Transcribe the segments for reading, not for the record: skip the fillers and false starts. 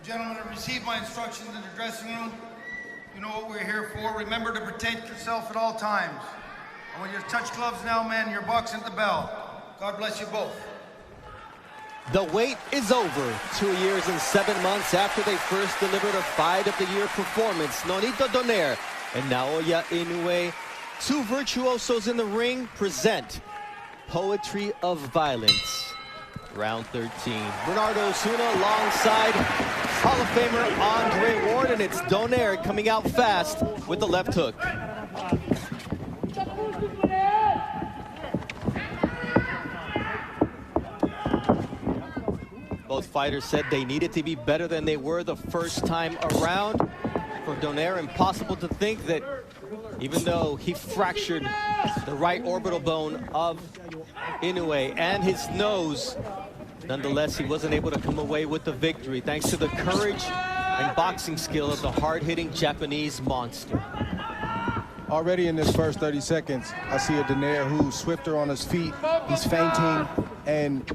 Gentlemen, have received my instructions in the dressing room. You know what we're here for. Remember to protect yourself at all times. And when you touch gloves now, men, you're boxing at the bell. God bless you both. The wait is over. 2 years and 7 months after they first delivered a Fight of the Year performance. Nonito Donaire and Naoya Inoue, two virtuosos in the ring, present Poetry of Violence. Round 13. Bernardo Osuna alongside Hall of Famer Andre Ward, and it's Donaire coming out fast with the left hook. Both fighters said they needed to be better than they were the first time around. For Donaire, impossible to think that even though he fractured the right orbital bone of Inoue and his nose, nonetheless, he wasn't able to come away with the victory thanks to the courage and boxing skill of the hard-hitting Japanese monster. Already in this first 30 seconds, I see a Donaire who's swifter on his feet. He's feinting, and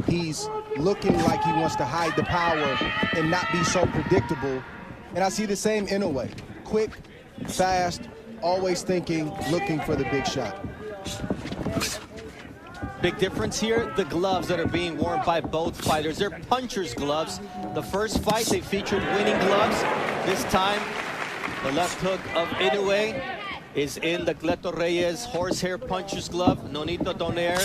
he's looking like he wants to hide the power and not be so predictable. And I see the same Inoue. Quick, fast, always thinking, looking for the big shot. Big difference here, the gloves that are being worn by both fighters. They're puncher's gloves. The first fight, they featured winning gloves. This time, the left hook of Inoue is in the Cleto Reyes horsehair puncher's glove. Nonito Donaire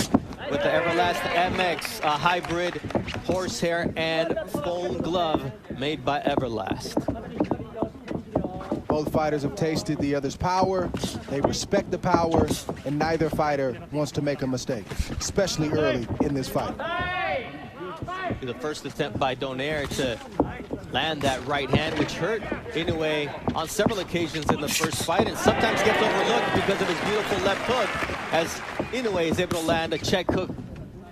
with the Everlast MX, a hybrid horsehair and foam glove made by Everlast. Both fighters have tasted the other's power. They respect the power, and neither fighter wants to make a mistake, especially early in this fight. The first attempt by Donaire to land that right hand, which hurt Inoue on several occasions in the first fight, and sometimes gets overlooked because of his beautiful left hook, as Inoue is able to land a check hook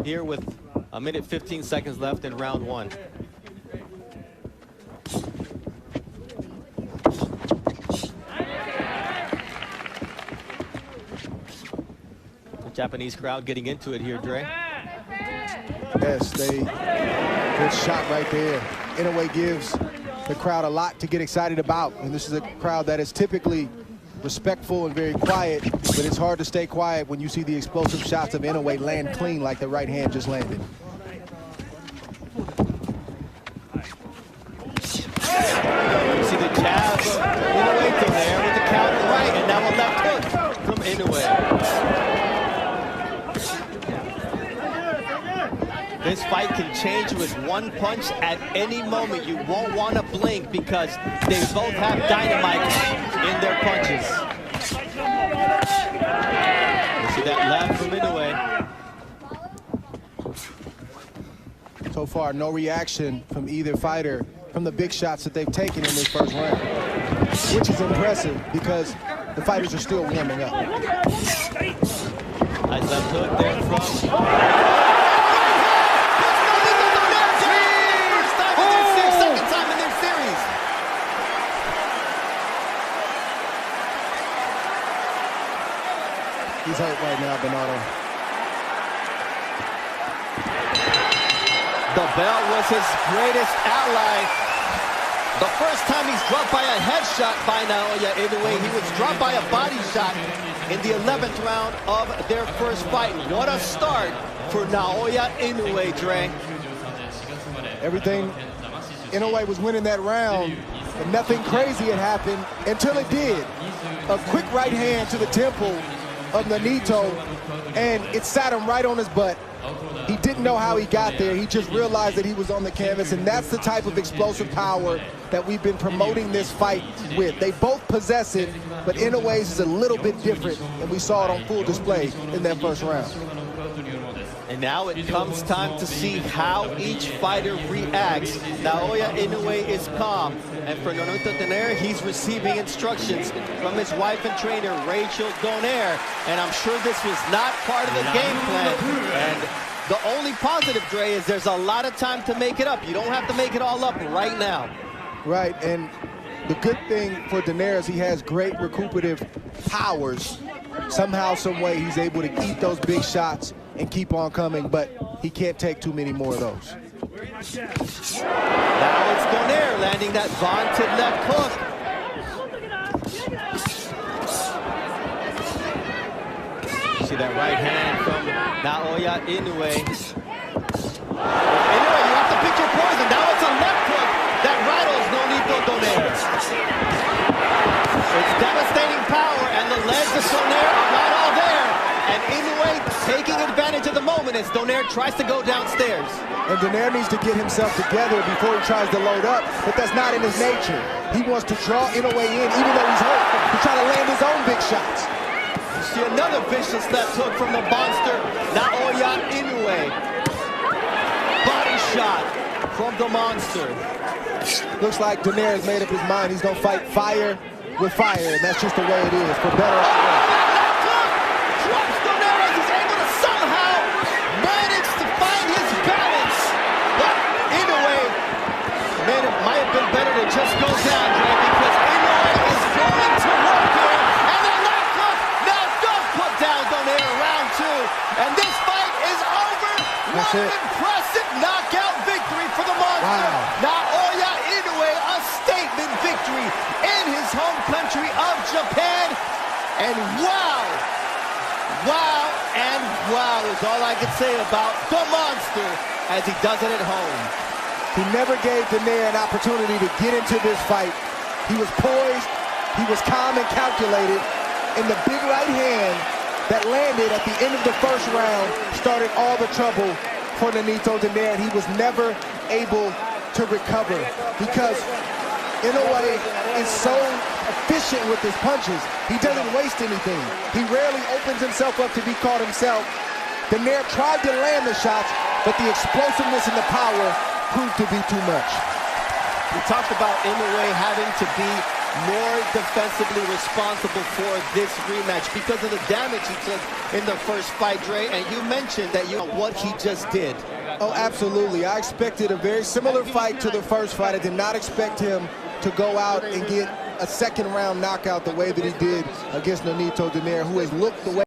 here with 1 minute 15 seconds left in round 1. The Japanese crowd getting into it here, Dre. Yes, good shot right there. Inoue gives the crowd a lot to get excited about, and this is a crowd that is typically respectful and very quiet, but it's hard to stay quiet when you see the explosive shots of Inoue land clean like the right hand just landed. You see the jab of Inoue to there with the counter right, and now a left hook from Inoue. This fight can change with one punch at any moment. You won't want to blink because they both have dynamite in their punches. You see that left from Inoue. So far, no reaction from either fighter from the big shots that they've taken in this first round, which is impressive because the fighters are still warming up. Nice left hook there from... He's hurt right now, Bernardo. The bell was his greatest ally. The first time he's dropped by a headshot by Naoya Inoue, he was dropped by a body shot in the 11th round of their first fight. What a start for Naoya Inoue, Dre. Everything, Inoue was winning that round, but nothing crazy had happened until it did. A quick right hand to the temple of Nonito, and it sat him right on his butt. He didn't know how he got there. He just realized that he was on the canvas, and that's the type of explosive power that we've been promoting this fight with. They both possess it, but Inoue's is a little bit different, and we saw it on full display in that first round. And now it comes time to see how each fighter reacts. Naoya Inoue is calm, and for Nonito Donaire, he's receiving instructions from his wife and trainer, Rachel Donaire. And I'm sure this was not part of the game plan. And the only positive, Dre, is there's a lot of time to make it up. You don't have to make it all up right now. Right, and the good thing for Donaire is he has great recuperative powers. Somehow, some way, he's able to eat those big shots and keep on coming, but he can't take too many more of those. Now it's Donaire landing that vaunted left hook. See that right hand from Naoya Inoue. Inoue, you have to pick your poison. Now it's a left hook that rattles Nonito Donaire. It's devastating power, and the legs of Donaire are not all there. And Inoue taking advantage of the moment as Donaire tries to go downstairs. And Donaire needs to get himself together before he tries to load up, but that's not in his nature. He wants to draw Inoue in, even though he's hurt, to try to land his own big shots. You see another vicious left hook from the monster, Naoya Inoue. Body shot from the monster. Looks like Donaire has made up his mind. He's going to fight fire with fire, and that's just the way it is, for better or for worse. Drops Donaire as he's able to somehow manage to find his balance. But Inoue, man, it might have been better to just go down, Dre, because Inoue is going to work here. And the left hook now does put down Donaire in round 2. And this fight is over. That's What it. an impressive knockout victory for the monster. Wow. Naoya Inoue, a statement victory in his home country of Japan. And wow, and wow is all I can say about the monster as he does it at home. He never gave Donaire an opportunity to get into this fight. He was poised, he was calm and calculated, and the big right hand that landed at the end of the first round started all the trouble for Nonito Donaire, and he was never able to recover because Inoue is so efficient with his punches. He doesn't waste anything. He rarely opens himself up to be caught himself. Donaire tried to land the shots, but the explosiveness and the power proved to be too much. We talked about Inoue having to be more defensively responsible for this rematch because of the damage he took in the first fight, Dre, and you mentioned that what he just did. Oh, absolutely. I expected a very similar fight to the first fight. I did not expect him to go out and get a second round knockout the way that he did against Nonito Donaire, who has looked the way